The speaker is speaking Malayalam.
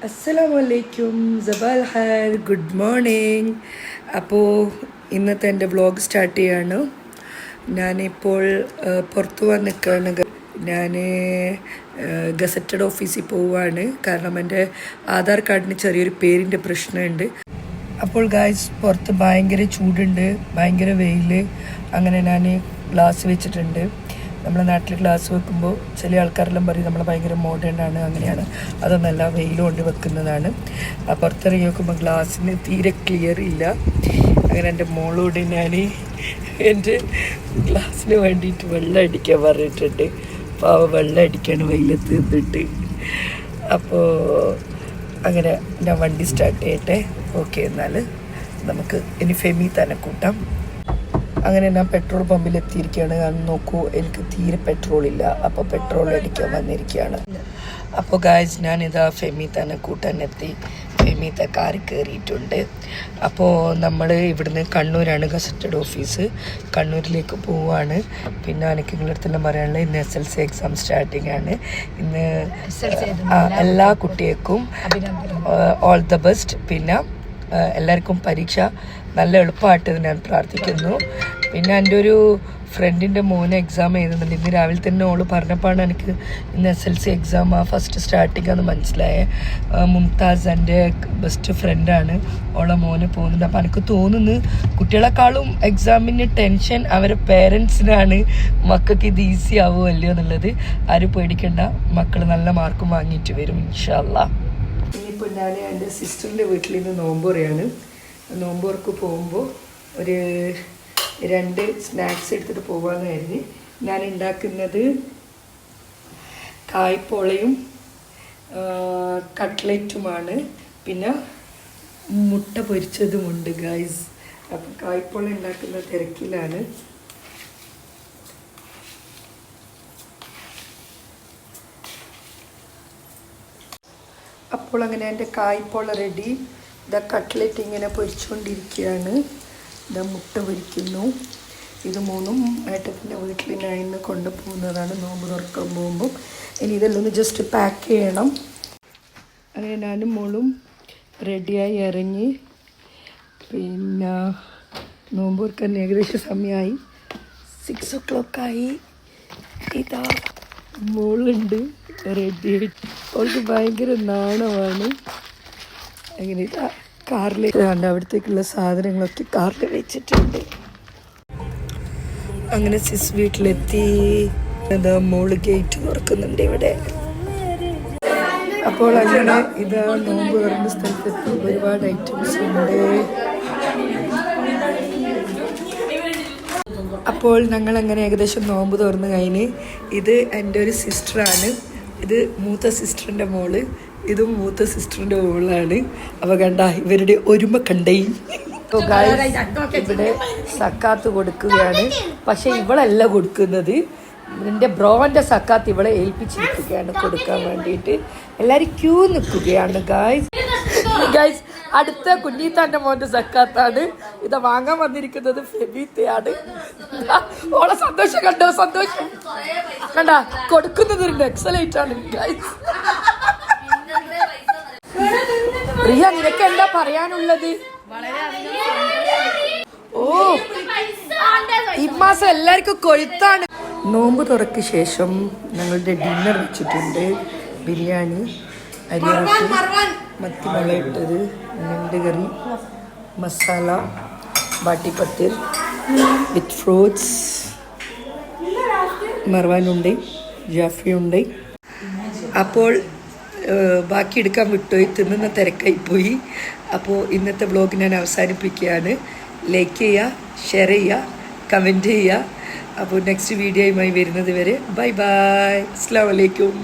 അസ്സലാമലൈക്കും ജബാൽ ഹാൽ ഗുഡ് മോർണിംഗ്. അപ്പോൾ ഇന്നത്തെ എൻ്റെ വ്ളോഗ് സ്റ്റാർട്ട് ചെയ്യാണ്. ഞാനിപ്പോൾ പുറത്തു പോകാൻ നിൽക്കുകയാണ്. ഞാൻ ഗസറ്റഡ് ഓഫീസിൽ പോവുകയാണ്. കാരണം എൻ്റെ ആധാർ കാർഡിന് ചെറിയൊരു പേരിൻ്റെ പ്രശ്നമുണ്ട്. അപ്പോൾ ഗായ്സ് പുറത്ത് ഭയങ്കര ചൂടുണ്ട്, ഭയങ്കര വെയിൽ. അങ്ങനെ ഞാൻ ഗ്ലാസ് വെച്ചിട്ടുണ്ട്. നമ്മുടെ നാട്ടിൽ ഗ്ലാസ് വെക്കുമ്പോൾ ചില ആൾക്കാരെല്ലാം പറയും നമ്മൾ ഭയങ്കര മോഡേൺ ആണ്, അങ്ങനെയാണ്. അതൊന്നല്ല, വെയിൽ കൊണ്ട് വെക്കുന്നതാണ്. പുറത്തിറങ്ങി നോക്കുമ്പോൾ ഗ്ലാസ്സിന് തീരെ ക്ലിയർ ഇല്ല. അങ്ങനെ എൻ്റെ മോളോട് ഞാൻ എൻ്റെ ഗ്ലാസ്സിന് വേണ്ടിയിട്ട് വെള്ളം അടിക്കാൻ പറഞ്ഞിട്ടുണ്ട്. അപ്പോൾ വെള്ളം അടിക്കാണ് വെയിലത്ത് നിന്നിട്ട്. അപ്പോൾ അങ്ങനെ ഞാൻ വണ്ടി സ്റ്റാർട്ട് ചെയ്യട്ടെ. ഓക്കെ, എന്നാൽ നമുക്ക് ഇനി ഫെമി തന്നെ കൂട്ടാം. അങ്ങനെ ഞാൻ പെട്രോൾ പമ്പിൽ എത്തിയിരിക്കുകയാണ്. ഞാൻ നോക്കൂ, എനിക്ക് തീരെ പെട്രോളില്ല. അപ്പോൾ പെട്രോൾ അടിക്കാൻ വന്നിരിക്കുകയാണ്. അപ്പോൾ ഗായ്സ് ഞാനിതാ ഫെമി തന്നെ കൂട്ടാൻ എത്തി. ഫെമീത്ത കാറിൽ കയറിയിട്ടുണ്ട്. അപ്പോൾ നമ്മൾ ഇവിടുന്ന് കണ്ണൂരാണ് ഗസറ്റഡ് ഓഫീസ്, കണ്ണൂരിലേക്ക് പോവുകയാണ്. പിന്നെ എനിക്ക് നിങ്ങളുടെ അടുത്തെല്ലാം പറയാനുള്ളത് ഇന്ന് SLC എക്സാം സ്റ്റാർട്ടിങ് ആണ്. ഇന്ന് എല്ലാ കുട്ടികൾക്കും ഓൾ ദ ബെസ്റ്റ്. പിന്നെ എല്ലാവർക്കും പരീക്ഷ നല്ല എളുപ്പമായിട്ട് ഞാൻ പ്രാർത്ഥിക്കുന്നു. പിന്നെ എൻ്റെ ഒരു ഫ്രണ്ടിൻ്റെ മോനെ എക്സാം എഴുതുന്നുണ്ട്. ഇന്ന് രാവിലെ തന്നെ ഓള് പറഞ്ഞപ്പോഴാണ് എനിക്ക് ഇന്ന് SLC എക്സാം ഫസ്റ്റ് സ്റ്റാർട്ടിങ് ആണെന്ന് മനസ്സിലായേ. മുംതാസ് എൻ്റെ ബെസ്റ്റ് ഫ്രണ്ടാണ്, ഓളെ മോനെ പോകുന്നുണ്ട്. അപ്പോൾ എനിക്ക് തോന്നുന്നു കുട്ടികളെക്കാളും എക്സാമിന് ടെൻഷൻ അവരെ പേരൻസിനാണ്. മക്കൾക്ക് ഇത് ഈസി ആവുമോ അല്ലയോ എന്നുള്ളത്. ആരും പേടിക്കണ്ട, മക്കൾ നല്ല മാർക്ക് വാങ്ങിയിട്ട് വരും ഇൻഷാ അല്ലാ. ഇനിയിപ്പോൾ ഞാൻ എൻ്റെ സിസ്റ്ററിൻ്റെ വീട്ടിൽ നിന്ന് നോമ്പുറയാണ്. നോമ്പുറക്ക് പോകുമ്പോൾ ഒരു 2 സ്നാക്സ് എടുത്തിട്ട് പോകാമെന്ന് കരുതി. ഞാൻ ഉണ്ടാക്കുന്നത് കായ്പോളയും കട്ട്ലറ്റുമാണ്. പിന്നെ മുട്ട പൊരിച്ചതുമുണ്ട് ഗൈസ്. അപ്പം കായ്പോള ഉണ്ടാക്കുന്ന തിരക്കിലാണ്. അപ്പോൾ അങ്ങനെ എൻ്റെ കായ്പോള റെഡി. ഇതാ കട്ട്ലറ്റ് ഇങ്ങനെ പൊരിച്ചുകൊണ്ടിരിക്കുകയാണ്. ഇതാ മുട്ട പൊരിക്കുന്നു. ഇത് 3ഉം ഏട്ടത്തിൻ്റെ വീട്ടിൽ ഞാൻ ഇന്ന് കൊണ്ടുപോകുന്നതാണ് നോമ്പ് തുറക്കാൻ പോകുമ്പോൾ. ഇനി ഇതെല്ലാം ഒന്ന് ജസ്റ്റ് പാക്ക് ചെയ്യണം. അങ്ങനെ ഞാനും മോളും റെഡിയായി ഇറങ്ങി. പിന്നെ നോമ്പ് തുറക്കാൻ ഏകദേശം സമയമായി, 6 o'clock ആയി. ഇതാ മോളുണ്ട് റെഡിയായിട്ട്. അവൾക്ക് ഭയങ്കര നാണമാണ്. അങ്ങനെ ഇതാ കാറിൽ അവിടത്തേക്കുള്ള സാധനങ്ങളൊക്കെ കാറിൽ വെച്ചിട്ടുണ്ട്. അങ്ങനെ സിസ് വീട്ടിലെത്തി. ഇതാ മോള് ഗേറ്റ് തുറക്കുന്നുണ്ട് ഇവിടെ. അപ്പോൾ അങ്ങനെ ഇതാ നോമ്പ് തുറന്ന സ്ഥലത്തെത്തി. ഒരുപാട് ഐറ്റംസ് ഉണ്ട്. അപ്പോൾ ഞങ്ങളങ്ങനെ ഏകദേശം നോമ്പ് തുറന്ന് കഴിഞ്ഞ്. ഇത് എൻ്റെ ഒരു സിസ്റ്ററാണ്. ഇത് മൂത്ത സിസ്റ്ററിൻ്റെ മോള്, ഇതും മൂത്ത സിസ്റ്ററിൻ്റെ മോളാണ്. അപ്പോൾ കണ്ട ഇവരുടെ ഒരുമ കണ്ടേ. ഇവിടെ സക്കാത്ത് കൊടുക്കുകയാണ്. പക്ഷെ ഇവളല്ല കൊടുക്കുന്നത്, എൻ്റെ ബ്രോൻ്റെ സക്കാത്ത് ഇവളെ ഏൽപ്പിച്ചിരിക്കുകയാണ് കൊടുക്കാൻ വേണ്ടിയിട്ട്. എല്ലാവരും ക്യൂ നിൽക്കുകയാണ് ഗായ്സ്. ഗായ്സ് അടുത്ത കുഞ്ഞീത്താൻ്റെ മോൻ്റെ സക്കാത്താണ്. ഇത് വാങ്ങാൻ വന്നിരിക്കുന്നത് ഫെബീത്തയാണ്. ഓളെ സന്തോഷം കണ്ടോ? സന്തോഷം കണ്ട കൊടുക്കുന്നത് ഒരു എക്സലൈറ്റ് ആണ് ഗായ്സ്. പ്രിയ, നിനക്ക് എന്താ പറയാനുള്ളത്? ഓ, ഈ മാസം എല്ലാവർക്കും കൊഴുത്താണ്. നോമ്പ് തുറക്ക് ശേഷം ഞങ്ങളുടെ ഡിന്നർ വെച്ചിട്ടുണ്ട്. ബിരിയാണി, അരിയാട്ടി, മത്തി മുളയിട്ടത്, ഞണ്ട് കറി, മസാല, ബാട്ടിപ്പത്തിൽ വിത്ത് ഫ്രൂട്ട്സ്, മർവാനുണ്ട്, ജാഫ്രിയുണ്ട്. അപ്പോൾ ബാക്കി എടുക്കാൻ വിട്ടുപോയി, തിന്നുന്ന തിരക്കായിപ്പോയി. അപ്പോൾ ഇന്നത്തെ വ്ളോഗ് ഞാൻ അവസാനിപ്പിക്കുകയാണ്. ലൈക്ക് ചെയ്യുക, ഷെയർ ചെയ്യുക, കമൻറ്റ് ചെയ്യുക. അപ്പോൾ നെക്സ്റ്റ് വീഡിയോയുമായി വരുന്നത് വരെ ബൈ ബൈ. അസ്സലാമു അലൈക്കും.